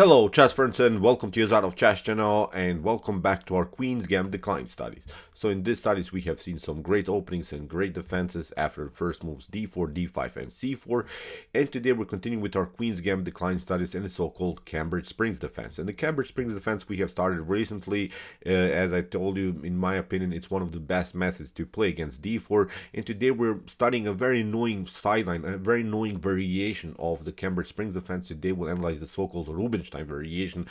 Hello chess friends and welcome to your Out of Chess channel and welcome back to our Queen's Gambit decline studies. So in these studies we have seen some great openings and great defenses after the first moves d4, d5 and c4, and today we're continuing with our Queen's Gambit decline studies and the so-called Cambridge Springs defense. And the Cambridge Springs defense we have started recently. As I told you, in my opinion, it's one of the best methods to play against d4, and today we're studying a very annoying sideline, a very annoying variation of the Cambridge Springs defense. Today we'll analyze the so-called Rubinstein variation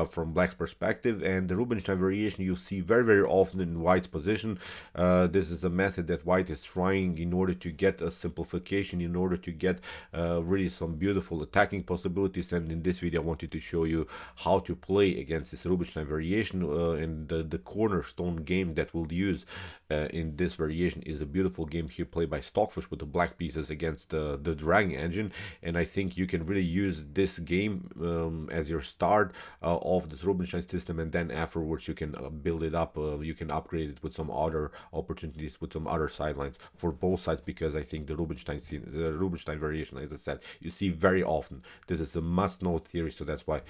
from black's perspective, and the Rubinstein variation you see very often in white's position. This is a method that white is trying in order to get a simplification, in order to get really some beautiful attacking possibilities, and in this video I wanted to show you how to play against this Rubinstein variation, and the cornerstone game that we'll use in this variation is a beautiful game here played by Stockfish with the black pieces against the dragon engine, and I think you can really use this game as your start of this Rubinstein system, and then afterwards you can build it up, you can upgrade it with some other opportunities, with some other sidelines for both sides, because I think the Rubinstein variation, as I said, you see very often. This is a must-know theory, so that's why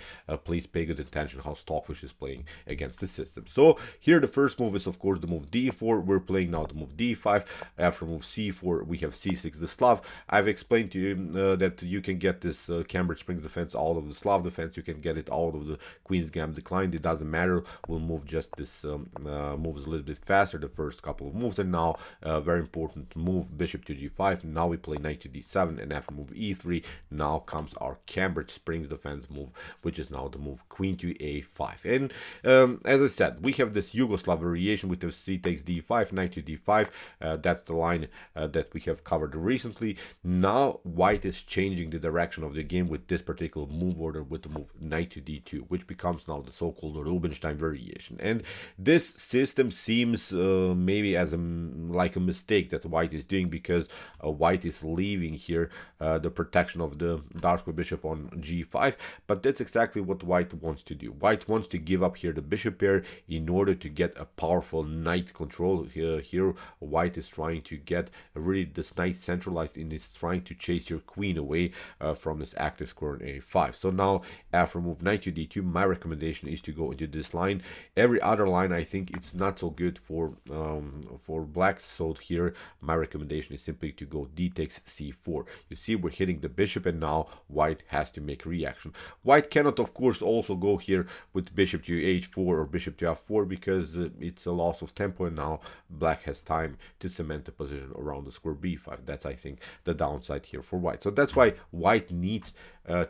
please pay good attention how Stockfish is playing against the system. So here the first move is of course the move d4. We're playing now the move d5. After move c4 we have c6 the Slav. I've explained to you that you can get this Cambridge Springs defense out of the Slav defense, you can get it out of the Queen's Gambit decline. It doesn't matter, we'll move just this moves a little bit faster, the first couple of moves. And now very important move, bishop to g5. Now we play knight to d7, and after move e3 now comes our Cambridge Springs defense move, which is now the move queen to a5. And as I said, we have this Yugoslav variation with the c takes d5, knight to d5. That's the line that we have covered recently. Now white is changing the direction of the game with this particular move order, with the move knight to d2, which becomes now the so-called Rubinstein variation. And this system seems maybe as like a mistake that white is doing, because white is leaving here the protection of the dark square bishop on g5, but that's exactly what white wants to do. White wants to give up here the bishop pair in order to get a powerful knight control. Here white is trying to get really this knight centralized, and is trying to chase your queen away from this active square on a5. So now after move knight to d2, my recommendation is to go into this line. Every other line I think it's not so good for black, so here my recommendation is simply to go d takes c4. You see we're hitting the bishop, and now white has to make reaction. White cannot of course also go here with bishop to h4 or bishop to f4, because it's a loss of tempo, and now black has time to cement the position around the square b5. That's I think the downside here for white. So that's why white needs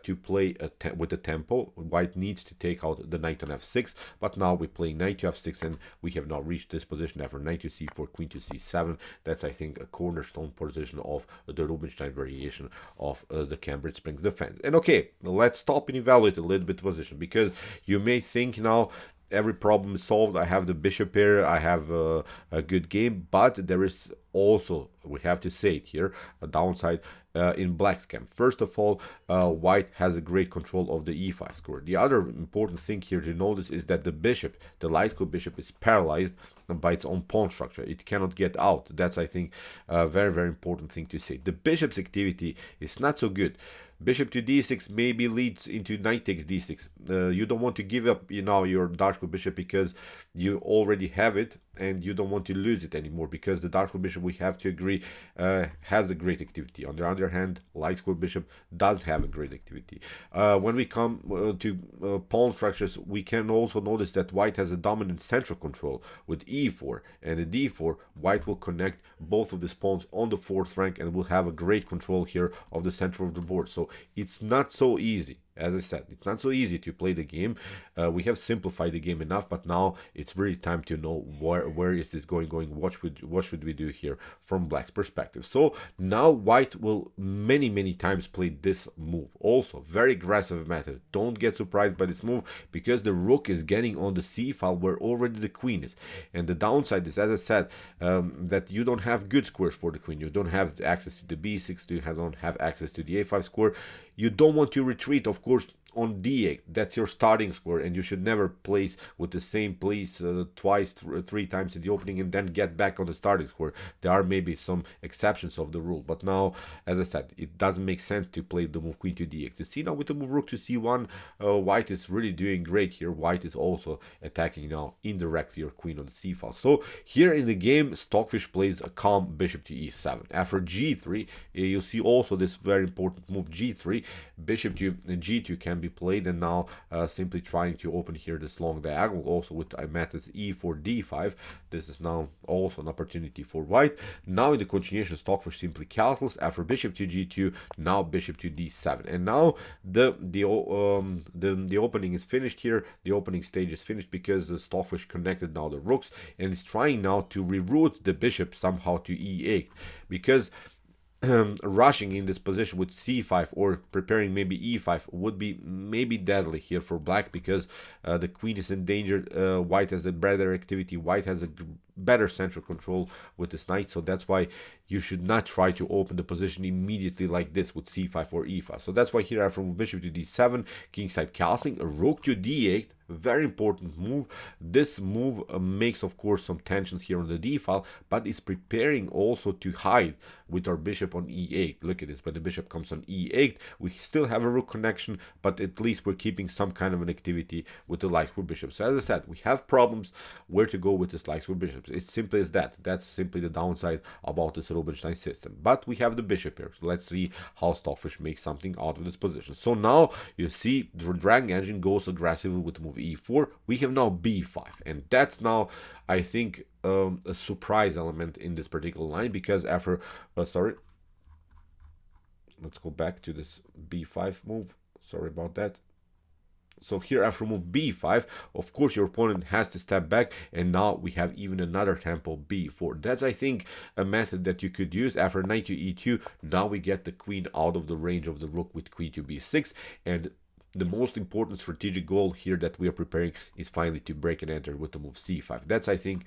to play with the tempo. White needs to take out the knight on f6, but now we play knight to f6, and we have now reached this position after knight to c4, queen to c7. That's I think a cornerstone position of the Rubinstein variation of the Cambridge Springs defense. And okay, let's stop and evaluate a little bit the position, because you may think now every problem is solved, I have the bishop here, I have a good game, but there is also, we have to say it here, a downside in black's camp. First of all, white has a great control of the e5 square. The other important thing here to notice is that the bishop, the light square bishop, is paralyzed by its own pawn structure. It cannot get out. That's I think a very important thing to say. The bishop's activity is not so good. Bishop to d6 maybe leads into knight takes d6. You don't want to give up, your dark square bishop, because you already have it, and you don't want to lose it anymore, because the dark square bishop, we have to agree, has a great activity. On the other hand, light square bishop does have a great activity. When we come to pawn structures, we can also notice that white has a dominant central control with e4 and a d4. White will connect both of these pawns on the fourth rank and will have a great control here of the center of the board. So it's not so easy. As I said, it's not so easy to play the game. We have simplified the game enough, but now it's really time to know where is this going. What should we do here from black's perspective? So now white will many times play this move. Also, very aggressive method. Don't get surprised by this move, because the rook is getting on the c file where already the queen is. And the downside is, as I said, that you don't have good squares for the queen. You don't have access to the b6, you don't have access to the a5 square. you don't want to retreat, of course, on d8. That's your starting square, and you should never place with the same place twice, three times in the opening and then get back on the starting square. There are maybe some exceptions of the rule, but now, as I said, it doesn't make sense to play the move queen to d8. You see now with the move rook to c1, white is really doing great here. White is also attacking now indirectly your queen on the c file. So here in the game, Stockfish plays a calm bishop to e7. After g3, you see also this very important move g3. Bishop to g2 can be played, and now simply trying to open here this long diagonal also with methods e4 d5. This is now also an opportunity for white. Now in the continuation, Stockfish simply calculates after bishop to g2, now bishop to d7, and now the opening is finished here. The opening stage is finished because the Stockfish connected now the rooks and is trying now to reroute the bishop somehow to e8, because rushing in this position with c5 or preparing maybe e5 would be maybe deadly here for black, because the queen is endangered. White has a better activity. White has a better central control with this knight, so that's why you should not try to open the position immediately like this with c5 or e5. So that's why here after bishop to d7, kingside castling, rook to d8, very important move. This move makes of course some tensions here on the d file, but is preparing also to hide with our bishop on e8. Look at this, when the bishop comes on e8, we still have a rook connection, but at least we're keeping some kind of an activity with the light square bishop. So as I said, we have problems where to go with this light square bishop. It's simply as that. That's simply the downside about this Rubinstein system. But we have the bishop here, so let's see how Stockfish makes something out of this position. So now you see the dragon engine goes aggressively with the move e4. We have now b5, and that's now, I think, a surprise element in this particular line, because after let's go back to this b5 move. Sorry about that. So here after move b5, of course your opponent has to step back, and now we have even another tempo b4. That's, I think, a method that you could use. After knight to e2, now we get the queen out of the range of the rook with queen to b6, and the most important strategic goal here that we are preparing is finally to break and enter with the move c5. That's, I think,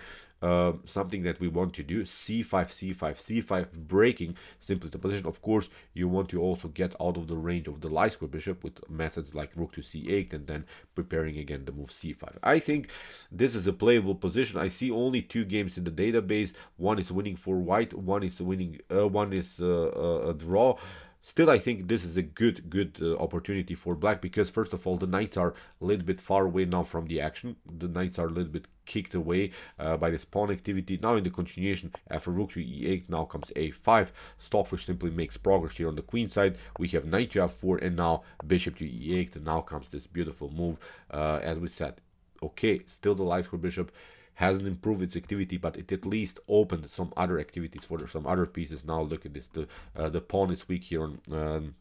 something that we want to do. c5, c5, c5, breaking simply the position. Of course, you want to also get out of the range of the light square bishop with methods like rook to c8 and then preparing again the move c5. I think this is a playable position. I see only two games in the database. One is winning for white, one is winning, one is a draw. Still, I think this is a good opportunity for black, because first of all, the knights are a little bit far away now from the action. The knights are a little bit kicked away by the pawn activity. Now in the continuation, after rook to e8, now comes a5. Stockfish simply makes progress here on the queen side. We have knight to f4, and now bishop to e8, and now comes this beautiful move. As we said, okay, still the light square bishop hasn't improved its activity, but it at least opened some other activities for some other pieces. Now look at this, the pawn is weak here on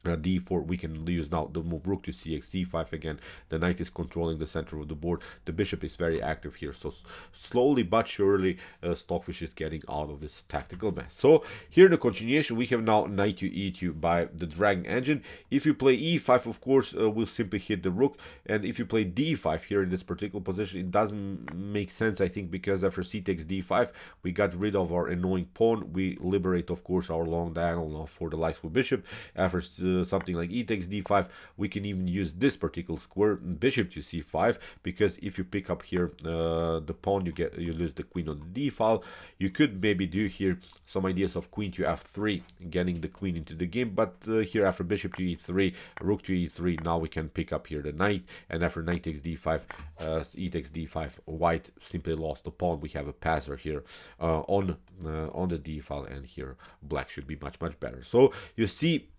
d4. We can use now the move rook to c8, c5 again. The knight is controlling the center of the board. The bishop is very active here, so slowly but surely Stockfish is getting out of this tactical mess. So here in the continuation, we have now knight to e2 by the dragon engine. If you play e5, of course, we'll simply hit the rook, and if you play d5 here in this particular position, it doesn't make sense, I think, because after c takes d5, we got rid of our annoying pawn. We liberate, of course, our long diagonal now for the light square bishop. After something like e takes d5, we can even use this particular square, bishop to c5, because if you pick up here the pawn, you lose the queen on the d file. You could maybe do here some ideas of queen to f3, getting the queen into the game, but here after bishop to e3, rook to e3, now we can pick up here the knight, and after knight takes d5, e takes d5, white simply lost the pawn. We have a passer here on the d file, and here black should be much better. So you see,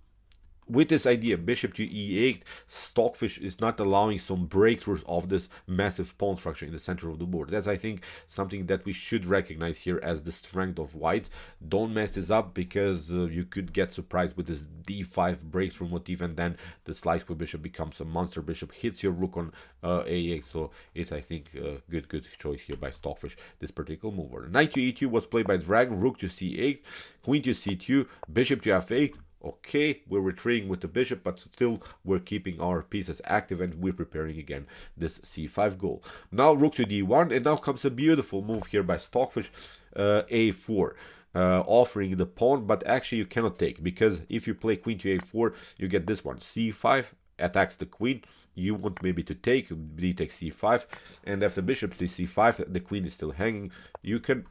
with this idea, bishop to e8, Stockfish is not allowing some breakthroughs of this massive pawn structure in the center of the board. That's, I think, something that we should recognize here as the strength of white. Don't mess this up, because you could get surprised with this d5 breakthrough motif, and then the light square bishop becomes a monster bishop, hits your rook on a8. So it's, I think, a good choice here by Stockfish, this particular move. Knight to e2 was played by dragon, rook to c8, queen to c2, bishop to f8. Okay, we're retreating with the bishop, but still we're keeping our pieces active, and we're preparing again this c5 goal. Now rook to d1, and now comes a beautiful move here by Stockfish, a4. offering the pawn, but actually you cannot take, because if you play queen to a4, you get this one, c5, attacks the queen. You want maybe to take, d takes c5, and after bishop to c5, the queen is still hanging. You can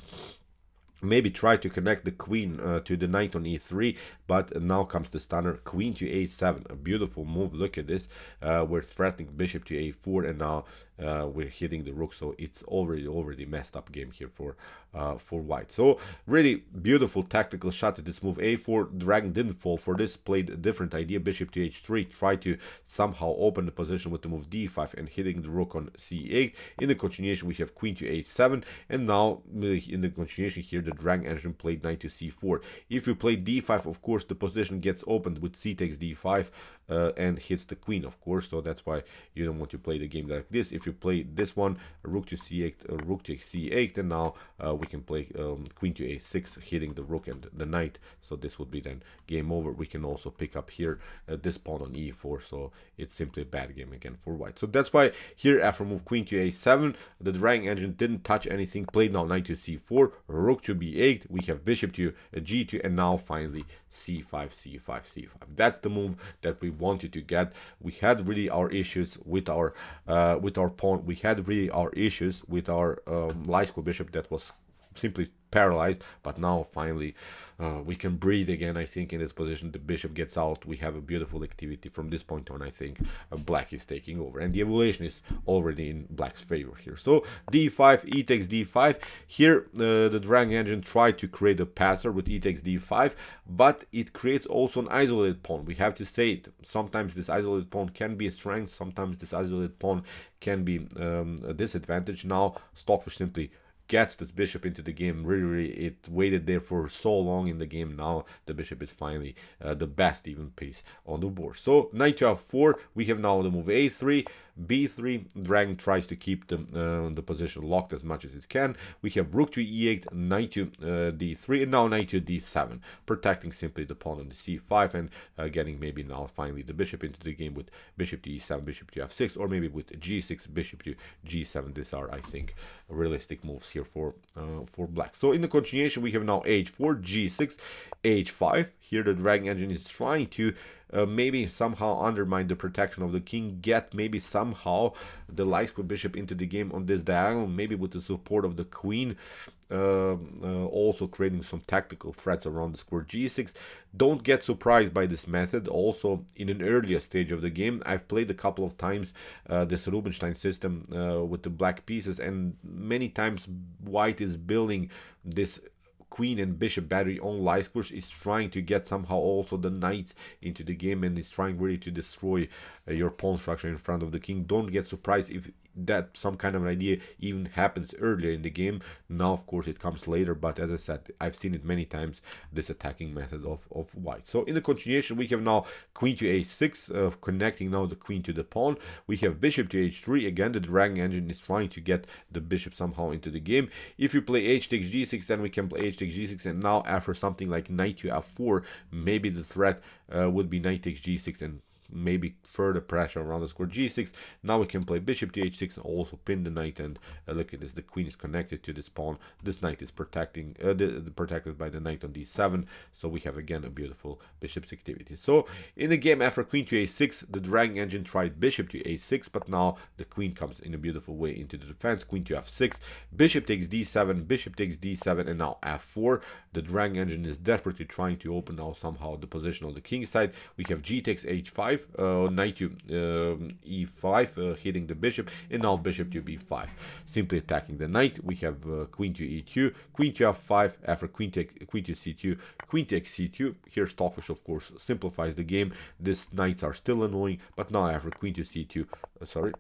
maybe try to connect the queen to the knight on e3, but now comes the stunner, queen to a7, a beautiful move. Look at this. We're threatening bishop to a4, and now we're hitting the rook, so it's already messed up game here for white. So really beautiful tactical shot at this move. a4, dragon didn't fall for this, played a different idea, bishop to h3, try to somehow open the position with the move d5 and hitting the rook on c8. In the continuation we have queen to h7, and now in the continuation here the dragon engine played knight to c4. If you play d5, of course the position gets opened with c takes d5 and hits the queen, of course, so that's why you don't want to play the game like this. If you play this one, rook to c8, rook to c8, and now we can play queen to a6, hitting the rook and the knight, so this would be then game over. We can also pick up here this pawn on e4, so it's simply a bad game again for white. So that's why here after move queen to a7, the dragon engine didn't touch anything, played now knight to c4, rook to b8, we have bishop to g2, and now finally c5, c5, c5. That's the move that we wanted to get. We had really our issues with our pawn. We had really our issues with our light square bishop that was simply paralyzed, but now finally we can breathe again. I think in this position the bishop gets out, we have a beautiful activity. From this point on, I think black is taking over, and the evaluation is already in black's favor here. So d5, e takes d5. Here the dragon engine tried to create a passer with e takes d5, but it creates also an isolated pawn. We have to say it, sometimes this isolated pawn can be a strength, sometimes this isolated pawn can be a disadvantage. Now Stockfish simply gets this bishop into the game. Really, it waited there for so long in the game. Now the bishop is finally the best even piece on the board. So knight to f4, we have now the move a3, b3. Dragon tries to keep the position locked as much as it can. We have rook to e8, knight to d3, and now knight to d7, protecting simply the pawn on the c5, and getting maybe now finally the bishop into the game with bishop to e7, bishop to f6, or maybe with g6, bishop to g7. These are, I think, realistic moves here for black. So in the continuation we have now h4, g6, h5. Here the dragon engine is trying to maybe somehow undermine the protection of the king, get maybe somehow the light square bishop into the game on this diagonal, maybe with the support of the queen, also creating some tactical threats around the square g6. Don't get surprised by this method. Also in an earlier stage of the game I've played a couple of times this Rubinstein system with the black pieces, and many times white is building this queen and bishop battery on light squares, is trying to get somehow also the knights into the game, and is trying really to destroy your pawn structure in front of the king. Don't get surprised if that some kind of an idea even happens earlier in the game. Now of course it comes later, but as I said, I've seen it many times, this attacking method of white. So in the continuation we have now queen to a6, connecting now the queen to the pawn. We have bishop to h3. Again the dragon engine is trying to get the bishop somehow into the game. If you play h takes g6, then we can play h takes g6, and now after something like knight to f4, maybe the threat would be knight takes g6 and maybe further pressure around the square g6. Now we can play bishop to h6 and also pin the knight, and look at this, the queen is connected to this pawn. This knight is protecting protected by the knight on d7, so we have again a beautiful bishop's activity. So in the game after queen to a6, the dragon engine tried bishop to a6, but now the queen comes in a beautiful way into the defense. Queen to f6, bishop takes d7, bishop takes d7, and now f4. The dragon engine is desperately trying to open now somehow the position on the king side. We have g takes h5, knight to e5, hitting the bishop, and now bishop to b5, simply attacking the knight. We have queen to e2, queen to f5, after queen to c2, queen takes c2. Here Stockfish of course simplifies the game. These knights are still annoying, but now after queen to c2, sorry,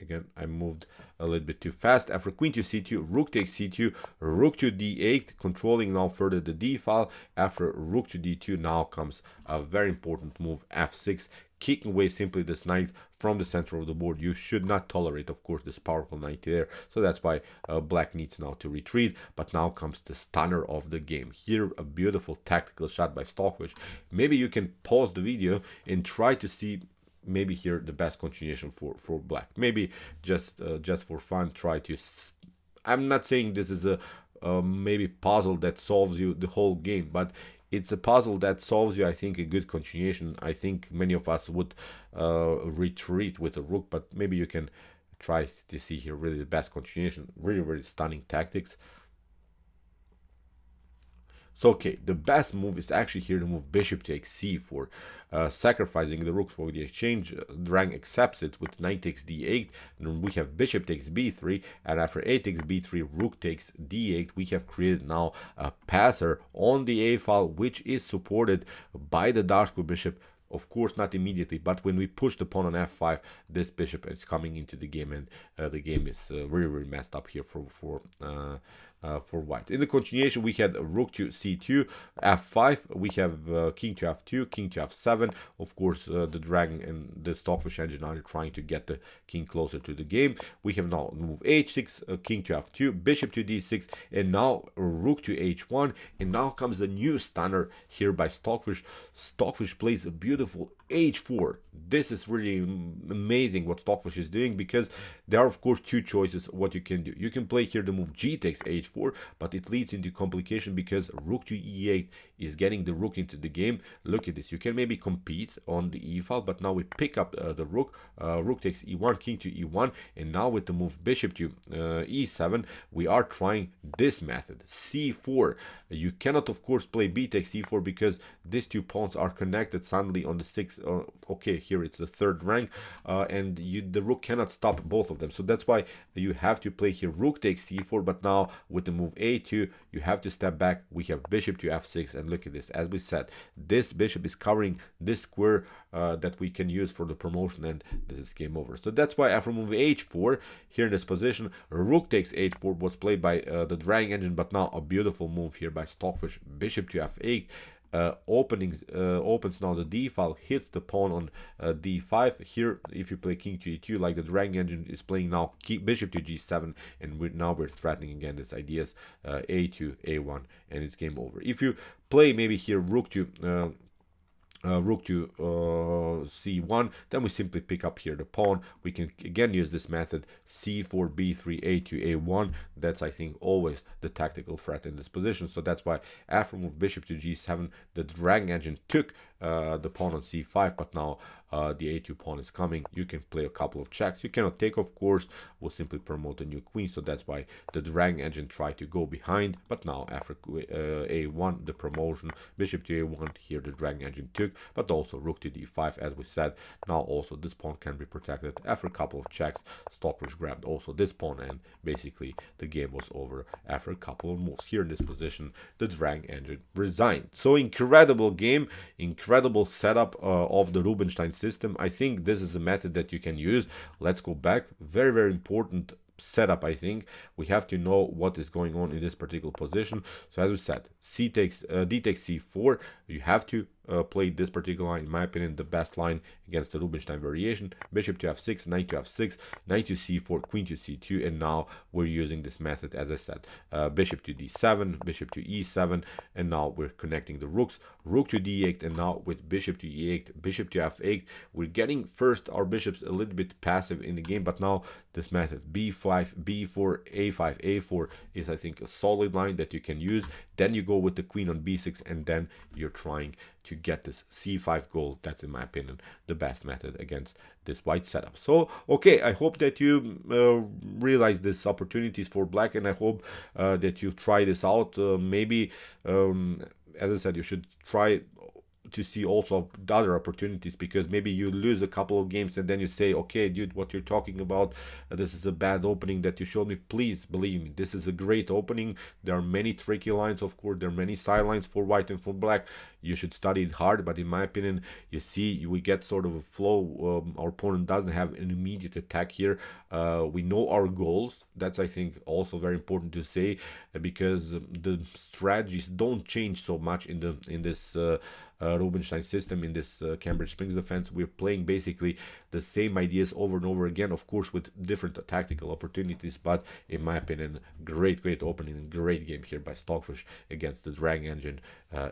again I moved a little bit too fast. After queen to c2, rook takes c2, rook to d8, controlling now further the d file. After rook to d2, now comes a very important move, f6, kicking away simply this knight from the center of the board. You should not tolerate, of course, this powerful knight there, so that's why black needs now to retreat. But now comes the stunner of the game. Here a beautiful tactical shot by Stockfish. Maybe you can pause the video and try to see maybe here the best continuation for black. Maybe just for fun, try to, I'm not saying this is a maybe puzzle that solves you the whole game, but it's a puzzle that solves you, I think, a good continuation. I think many of us would retreat with a rook, but maybe you can try to see here really the best continuation. Really, really stunning tactics. So, okay, the best move is actually here to move bishop takes c4, sacrificing the rook for the exchange. Drang accepts it with knight takes d8, and we have bishop takes b3, and after a takes b3, rook takes d8. We have created now a passer on the a file, which is supported by the dark square bishop. Of course, not immediately, but when we push the pawn on f5, this bishop is coming into the game, and the game is really, really messed up here for white. In the continuation, we had rook to c2, f5. We have king to f2, king to f7. Of course, the dragon and the Stockfish engine are trying to get the king closer to the game. We have now move h6, king to f2, bishop to d6, and now rook to h1. And now comes a new stunner here by Stockfish. Stockfish plays a beautiful h4. This is really amazing what Stockfish is doing, because there are of course two choices what you can do. You can play here the move g takes h4, but it leads into complication because rook to e8 is getting the rook into the game. Look at this. You can maybe compete on the e file, but now we pick up the rook. Rook takes e1, king to e1, and now with the move bishop to e7, we are trying this method, c4. You cannot of course play b takes c4 because these two pawns are connected suddenly on the sixth. Okay, here it's the third rank, and the rook cannot stop both of them. So that's why you have to play here rook takes c4, but now with the move a2, you have to step back. We have bishop to f6, and look at this. As we said, this bishop is covering this square that we can use for the promotion, and this is game over. So that's why after move h4, here in this position, rook takes h4 was played by the dragging engine, but now a beautiful move here by Stockfish, bishop to f8. Opens now the d file, hits the pawn on d5. Here, if you play king to e2, like the dragging engine is playing now, bishop to g7, and now we're threatening again this ideas a2, a1, and it's game over. If you play maybe here rook to c1, then we simply pick up here the pawn. We can again use this method c4, b3, a2, a1. That's, I think, always the tactical threat in this position. So that's why after move bishop to g7, the dragging engine took the pawn on c5, but now the a2 pawn is coming. You can play a couple of checks. You cannot take, of course. We'll simply promote a new queen. So that's why the dragging engine tried to go behind, but now after a1, the promotion, bishop to a1, here the dragging engine took, but also rook to d5, as we said. Now also this pawn can be protected. After a couple of checks, Stockfish grabbed also this pawn, and basically the game was over after a couple of moves. Here in this position, the dragging engine resigned. So incredible game, incredible setup of the Rubinstein system. I think this is a method that you can use. Let's go back. Very, very important setup. I think we have to know what is going on in this particular position. So as we said, d takes c4. You have to play this particular line, in my opinion, the best line against the Rubinstein variation. Bishop to f6, knight to f6, knight to c4, queen to c2, and now we're using this method, as I said, bishop to d7, bishop to e7, and now we're connecting the rooks, rook to d8, and now with bishop to e8, bishop to f8, we're getting first our bishops a little bit passive in the game, but now this method b5, b4, a5, a4 is, I think, a solid line that you can use. Then you go with the queen on b6, and then you're trying to get this c5 goal. That's, in my opinion, the best method against this white setup. So, okay, I hope that you realize these opportunities for black, and I hope that you try this out. Maybe, as I said, you should try to see also the other opportunities, because maybe you lose a couple of games and then you say, okay, dude, what you're talking about, this is a bad opening that you showed me. Please believe me, this is a great opening. There are many tricky lines, of course. There are many side lines for white and for black. You should study it hard, but in my opinion, you see, we get sort of a flow. Our opponent doesn't have an immediate attack here. We know our goals. That's, I think, also very important to say, because the strategies don't change so much in this Rubinstein system, in this Cambridge Springs defense. We're playing basically the same ideas over and over again, of course with different tactical opportunities, but in my opinion, great opening and great game here by Stockfish against the Drag Engine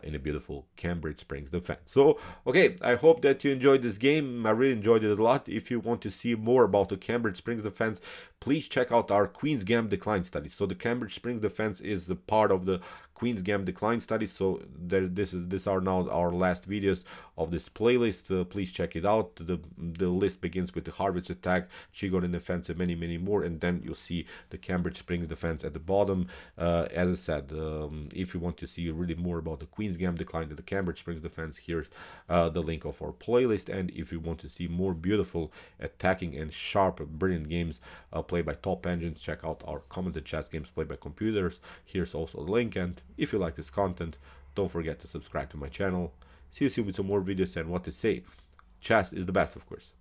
in a beautiful Cambridge Springs defense. So okay, I hope that you enjoyed this game. I really enjoyed it a lot. If you want to see more about the Cambridge Springs defense, please check out our Queen's Gambit decline study. So the Cambridge Springs defense is the part of the Queen's Gambit decline study. So these are now our last videos of this playlist. Please check it out. The list begins with the Harvard's attack, Chigorin defense, and many more, and then you'll see the Cambridge Springs defense at the bottom. As I said, if you want to see really more about the Queen's Gambit decline and the Cambridge Springs defense, here's the link of our playlist. And if you want to see more beautiful attacking and sharp, brilliant games played by top engines, check out our commented chess games played by computers. Here's also the link. And if you like this content, don't forget to subscribe to my channel. See you soon with some more videos, and what to say, chess is the best, of course.